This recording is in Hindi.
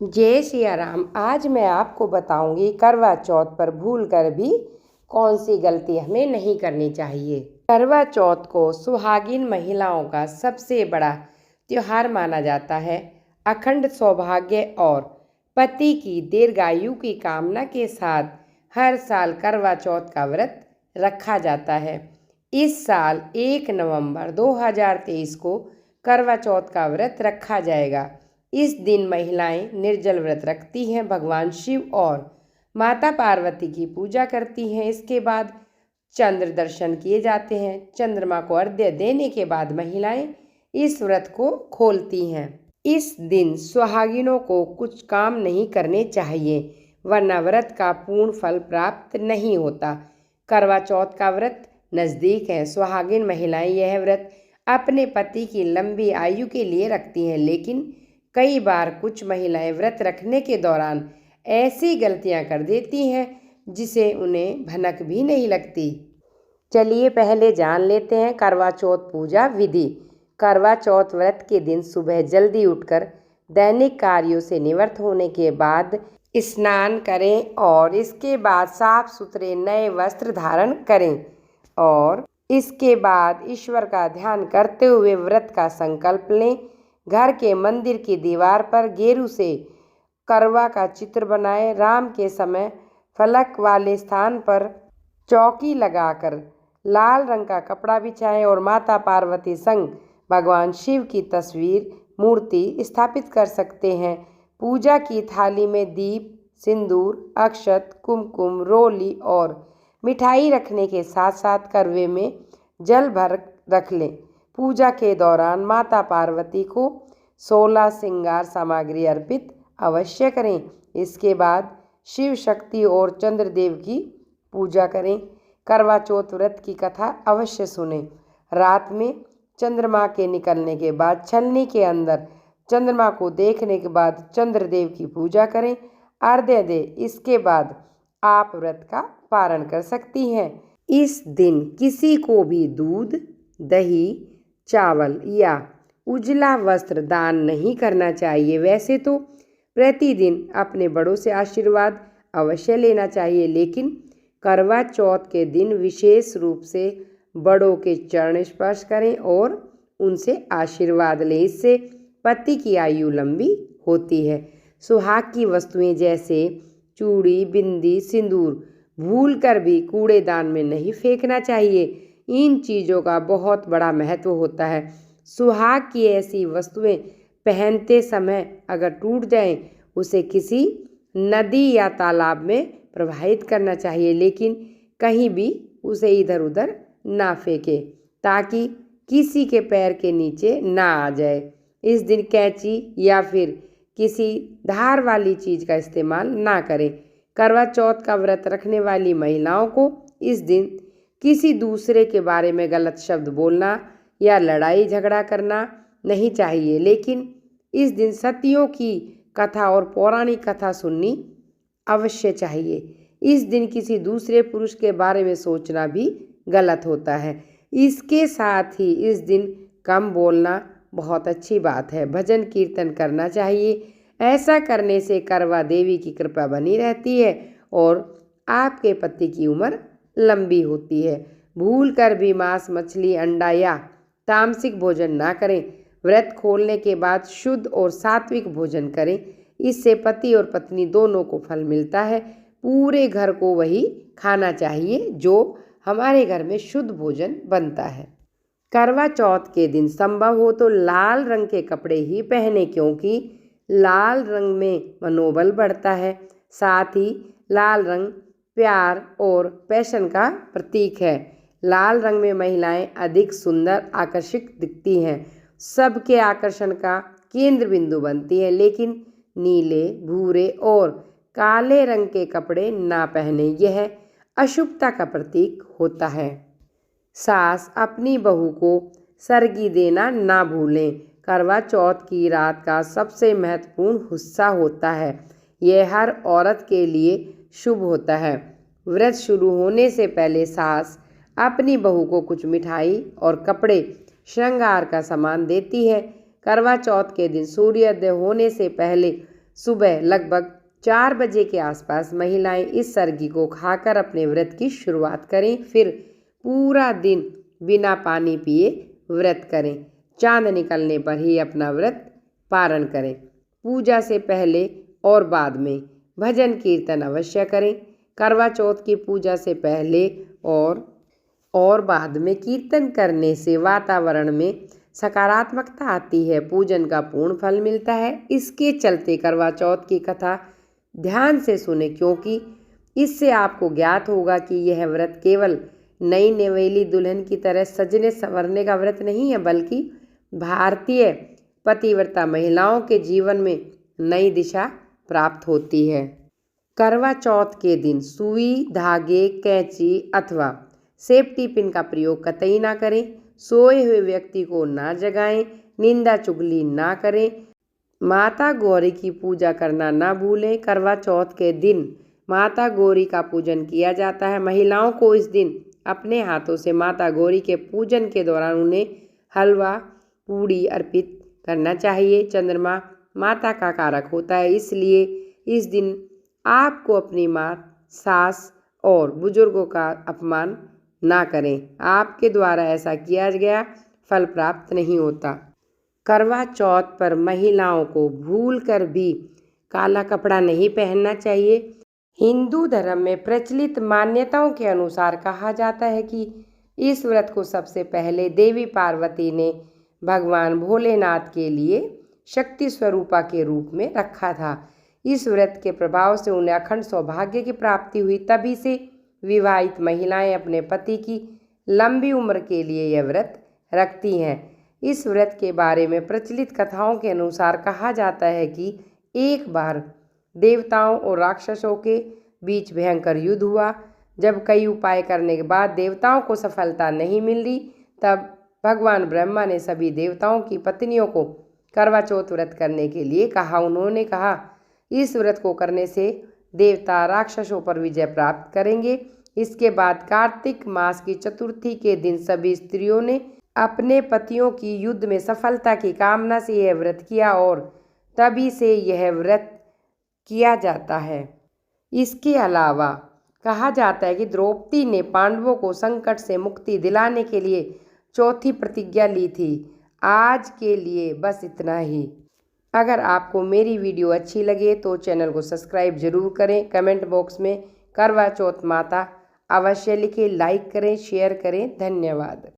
जय सिया राम। आज मैं आपको बताऊंगी करवा चौथ पर भूल कर भी कौन सी गलती हमें नहीं करनी चाहिए। करवा चौथ को सुहागिन महिलाओं का सबसे बड़ा त्योहार माना जाता है। अखंड सौभाग्य और पति की दीर्घायु की कामना के साथ हर साल करवा चौथ का व्रत रखा जाता है। इस साल 1 नवंबर 2023 को करवा चौथ का व्रत रखा जाएगा। इस दिन महिलाएं निर्जल व्रत रखती हैं, भगवान शिव और माता पार्वती की पूजा करती हैं। इसके बाद चंद्र दर्शन किए जाते हैं। चंद्रमा को अर्घ्य देने के बाद महिलाएं इस व्रत को खोलती हैं। इस दिन सुहागिनों को कुछ काम नहीं करने चाहिए, वरना व्रत का पूर्ण फल प्राप्त नहीं होता। करवा चौथ का व्रत नज़दीक है। सुहागिन महिलाएं यह व्रत अपने पति की लंबी आयु के लिए रखती हैं, लेकिन कई बार कुछ महिलाएं व्रत रखने के दौरान ऐसी गलतियां कर देती हैं जिसे उन्हें भनक भी नहीं लगती। चलिए पहले जान लेते हैं करवा चौथ पूजा विधि। करवा चौथ व्रत के दिन सुबह जल्दी उठकर दैनिक कार्यों से निवृत्त होने के बाद स्नान करें और इसके बाद साफ सुथरे नए वस्त्र धारण करें और इसके बाद ईश्वर का ध्यान करते हुए व्रत का संकल्प लें। घर के मंदिर की दीवार पर गेरू से करवा का चित्र बनाएं। राम के समय फलक वाले स्थान पर चौकी लगाकर लाल रंग का कपड़ा बिछाएं और माता पार्वती संग भगवान शिव की तस्वीर मूर्ति स्थापित कर सकते हैं। पूजा की थाली में दीप, सिंदूर, अक्षत, कुमकुम, रोली और मिठाई रखने के साथ साथ करवे में जल भर रख लें। पूजा के दौरान माता पार्वती को 16 श्रृंगार सामग्री अर्पित अवश्य करें। इसके बाद शिव शक्ति और चंद्रदेव की पूजा करें। करवा चौथ व्रत की कथा अवश्य सुनें। रात में चंद्रमा के निकलने के बाद छलनी के अंदर चंद्रमा को देखने के बाद चंद्रदेव की पूजा करें, अर्घ्य दें। इसके बाद आप व्रत का पारण कर सकती हैं। इस दिन किसी को भी दूध, दही, चावल या उजला वस्त्र दान नहीं करना चाहिए। वैसे तो प्रतिदिन अपने बड़ों से आशीर्वाद अवश्य लेना चाहिए, लेकिन करवा चौथ के दिन विशेष रूप से बड़ों के चरण स्पर्श करें और उनसे आशीर्वाद लें। इससे पति की आयु लंबी होती है। सुहाग की वस्तुएं जैसे चूड़ी, बिंदी, सिंदूर भूल कर भी कूड़ेदान में नहीं फेंकना चाहिए। इन चीज़ों का बहुत बड़ा महत्व होता है। सुहाग की ऐसी वस्तुएं पहनते समय अगर टूट जाएं, उसे किसी नदी या तालाब में प्रवाहित करना चाहिए, लेकिन कहीं भी उसे इधर उधर ना फेंके ताकि किसी के पैर के नीचे ना आ जाए। इस दिन कैंची या फिर किसी धार वाली चीज़ का इस्तेमाल ना करें। करवा चौथ का व्रत रखने वाली महिलाओं को इस दिन किसी दूसरे के बारे में गलत शब्द बोलना या लड़ाई झगड़ा करना नहीं चाहिए, लेकिन इस दिन सतियों की कथा और पौराणिक कथा सुननी अवश्य चाहिए। इस दिन किसी दूसरे पुरुष के बारे में सोचना भी गलत होता है। इसके साथ ही इस दिन कम बोलना बहुत अच्छी बात है। भजन कीर्तन करना चाहिए। ऐसा करने से करवा देवी की कृपा बनी रहती है और आपके पति की उम्र लंबी होती है। भूल कर भी मांस, मछली, अंडा या तामसिक भोजन ना करें। व्रत खोलने के बाद शुद्ध और सात्विक भोजन करें। इससे पति और पत्नी दोनों को फल मिलता है। पूरे घर को वही खाना चाहिए जो हमारे घर में शुद्ध भोजन बनता है। करवा चौथ के दिन संभव हो तो लाल रंग के कपड़े ही पहने, क्योंकि लाल रंग में मनोबल बढ़ता है। साथ ही लाल रंग प्यार और पैशन का प्रतीक है। लाल रंग में महिलाएं अधिक सुंदर, आकर्षक दिखती हैं, सबके आकर्षण का केंद्र बिंदु बनती है। लेकिन नीले, भूरे और काले रंग के कपड़े ना पहने, यह अशुभता का प्रतीक होता है। सास अपनी बहू को सरगी देना ना भूलें। करवा चौथ की रात का सबसे महत्वपूर्ण हिस्सा होता है। यह हर औरत के लिए शुभ होता है। व्रत शुरू होने से पहले सास अपनी बहू को कुछ मिठाई और कपड़े, श्रृंगार का सामान देती है। करवा चौथ के दिन सूर्योदय होने से पहले सुबह लगभग 4 बजे के आसपास महिलाएं इस सरगी को खाकर अपने व्रत की शुरुआत करें। फिर पूरा दिन बिना पानी पिए व्रत करें। चांद निकलने पर ही अपना व्रत पारण करें। पूजा से पहले और बाद में भजन कीर्तन अवश्य करें। करवा चौथ की पूजा से पहले और बाद में कीर्तन करने से वातावरण में सकारात्मकता आती है, पूजन का पूर्ण फल मिलता है। इसके चलते करवा चौथ की कथा ध्यान से सुने, क्योंकि इससे आपको ज्ञात होगा कि यह व्रत केवल नई नवेली दुल्हन की तरह सजने संवरने का व्रत नहीं है, बल्कि भारतीय पतिव्रता महिलाओं के जीवन में नई दिशा प्राप्त होती है। करवा चौथ के दिन सुई, धागे, कैंची अथवा सेफ्टी पिन का प्रयोग कतई ना करें। सोए हुए व्यक्ति को ना जगाएं, निंदा चुगली ना करें। माता गौरी की पूजा करना ना भूलें। करवा चौथ के दिन माता गौरी का पूजन किया जाता है। महिलाओं को इस दिन अपने हाथों से माता गौरी के पूजन के दौरान उन्हें हलवा, पूड़ी अर्पित करना चाहिए। चंद्रमा माता का कारक होता है, इसलिए इस दिन आपको अपनी माँ, सास और बुजुर्गों का अपमान ना करें। आपके द्वारा ऐसा किया गया फल प्राप्त नहीं होता। करवा चौथ पर महिलाओं को भूलकर भी काला कपड़ा नहीं पहनना चाहिए। हिंदू धर्म में प्रचलित मान्यताओं के अनुसार कहा जाता है कि इस व्रत को सबसे पहले देवी पार्वती ने भगवान भोलेनाथ के लिए शक्ति स्वरूपा के रूप में रखा था। इस व्रत के प्रभाव से उन्हें अखंड सौभाग्य की प्राप्ति हुई। तभी से विवाहित महिलाएं अपने पति की लंबी उम्र के लिए यह व्रत रखती हैं। इस व्रत के बारे में प्रचलित कथाओं के अनुसार कहा जाता है कि एक बार देवताओं और राक्षसों के बीच भयंकर युद्ध हुआ। जब कई उपाय करने के बाद देवताओं को सफलता नहीं मिल रही, तब भगवान ब्रह्मा ने सभी देवताओं की पत्नियों को करवा चौथ व्रत करने के लिए कहा। उन्होंने कहा, इस व्रत को करने से देवता राक्षसों पर विजय प्राप्त करेंगे। इसके बाद कार्तिक मास की चतुर्थी के दिन सभी स्त्रियों ने अपने पतियों की युद्ध में सफलता की कामना से यह व्रत किया और तभी से यह व्रत किया जाता है। इसके अलावा कहा जाता है कि द्रौपदी ने पांडवों को संकट से मुक्ति दिलाने के लिए चौथी प्रतिज्ञा ली थी। आज के लिए बस इतना ही। अगर आपको मेरी वीडियो अच्छी लगे तो चैनल को सब्सक्राइब जरूर करें। कमेंट बॉक्स में करवा चौथ माता अवश्य लिखें, लाइक करें, शेयर करें। धन्यवाद।